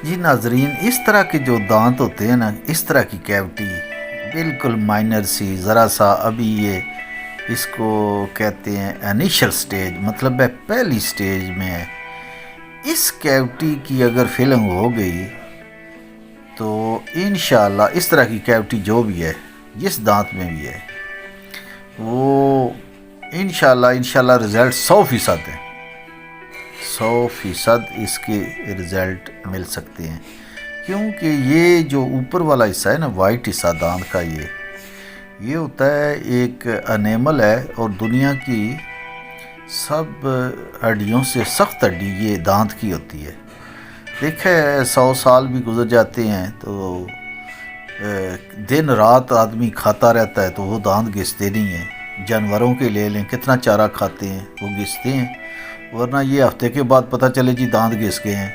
جی ناظرین، اس طرح کے جو دانت ہوتے ہیں نا، اس طرح کی کیوٹی بالکل مائنر سی ذرا سا، ابھی یہ اس کو کہتے ہیں انیشل سٹیج، مطلب ہے پہلی سٹیج میں ہے. اس کیوٹی کی اگر فلنگ ہو گئی تو انشاءاللہ اس طرح کی کیوٹی جو بھی ہے جس دانت میں بھی ہے وہ انشاءاللہ رزلٹ 100% ہے. 100% اس کے رزلٹ مل سکتے ہیں، کیونکہ یہ جو اوپر والا حصہ ہے نا، وائٹ حصہ دانت کا، یہ ہوتا ہے ایک انیمل ہے، اور دنیا کی سب ہڈیوں سے سخت ہڈی یہ دانت کی ہوتی ہے. دیکھے 100 سال بھی گزر جاتے ہیں تو دن رات آدمی کھاتا رہتا ہے تو وہ دانت گھستے نہیں ہیں. جانوروں کے لے لیں، کتنا چارہ کھاتے ہیں وہ گھستے ہیں، ورنہ یہ ہفتے کے بعد پتہ چلے جی دانت گھس گئے ہیں.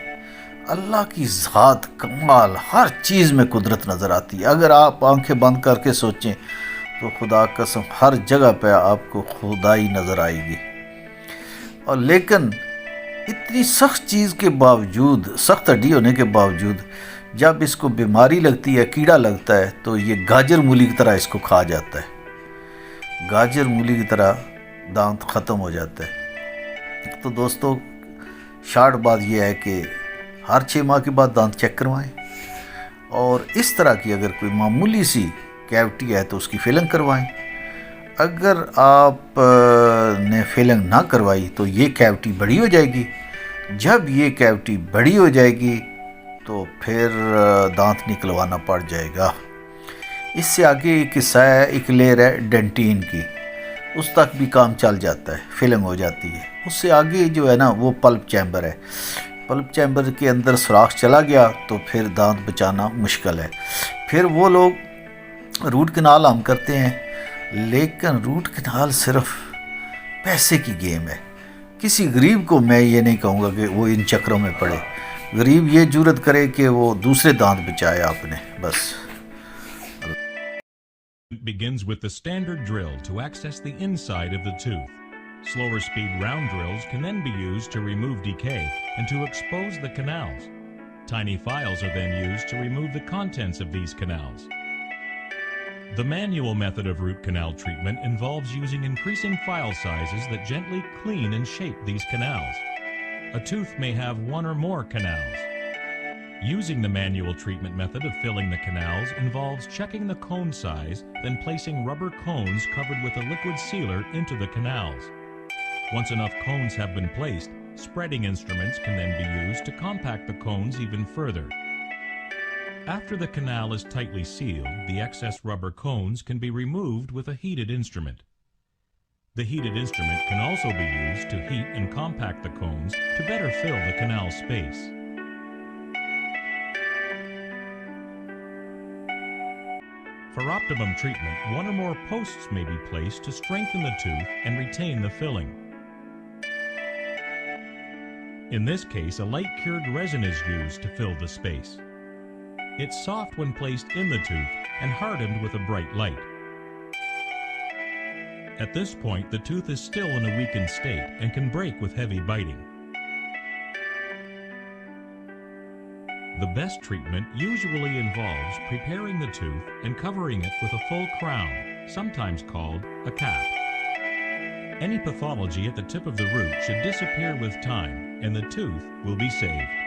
اللہ کی ذات کمال، ہر چیز میں قدرت نظر آتی ہے. اگر آپ آنکھیں بند کر کے سوچیں تو خدا قسم ہر جگہ پہ آپ کو خدائی نظر آئے گی. اور لیکن اتنی سخت چیز کے باوجود، سخت ہڈی ہونے کے باوجود، جب اس کو بیماری لگتی ہے، کیڑا لگتا ہے، تو یہ گاجر مولی کی طرح اس کو کھا جاتا ہے. گاجر مولی کی طرح دانت ختم ہو جاتا ہے. تو دوستو، شارٹ بات یہ ہے کہ ہر 6 ماہ کے بعد دانت چیک کروائیں، اور اس طرح کی اگر کوئی معمولی سی کیوٹی ہے تو اس کی فلنگ کروائیں. اگر آپ نے فلنگ نہ کروائی تو یہ کیوٹی بڑی ہو جائے گی. جب یہ کیوٹی بڑی ہو جائے گی تو پھر دانت نکلوانا پڑ جائے گا. اس سے آگے ایک حصہ ہے، ایک لیئر ہے ڈینٹین کی، اس تک بھی کام چل جاتا ہے، فلنگ ہو جاتی ہے. اس سے آگے جو ہے نا وہ پلپ چیمبر ہے. پلپ چیمبر کے اندر سوراخ چلا گیا تو پھر دانت بچانا مشکل ہے. پھر وہ لوگ روٹ کنال ہم کرتے ہیں، لیکن روٹ کنال صرف پیسے کی گیم ہے. کسی غریب کو میں یہ نہیں کہوں گا کہ وہ ان چکروں میں پڑے. غریب یہ جرت کرے کہ وہ دوسرے دانت بچائے اپنے، بس. It begins with the standard drill to access the inside of the tooth. Slower speed round drills can then be used to remove decay and to expose the canals. Tiny files are then used to remove the contents of these canals. The manual method of root canal treatment involves using increasing file sizes that gently clean and shape these canals. A tooth may have one or more canals. Using the manual treatment method of filling the canals involves checking the cone size, then placing rubber cones covered with a liquid sealer into the canals. Once enough cones have been placed, spreading instruments can then be used to compact the cones even further. After the canal is tightly sealed, the excess rubber cones can be removed with a heated instrument. The heated instrument can also be used to heat and compact the cones to better fill the canal space. For optimum treatment, one or more posts may be placed to strengthen the tooth and retain the filling. In this case, a light cured resin is used to fill the space. It's soft when placed in the tooth and hardened with a bright light. At this point, the tooth is still in a weakened state and can break with heavy biting. The best treatment usually involves preparing the tooth and covering it with a full crown, sometimes called a cap. Any pathology at the tip of the root should disappear with time, and the tooth will be saved.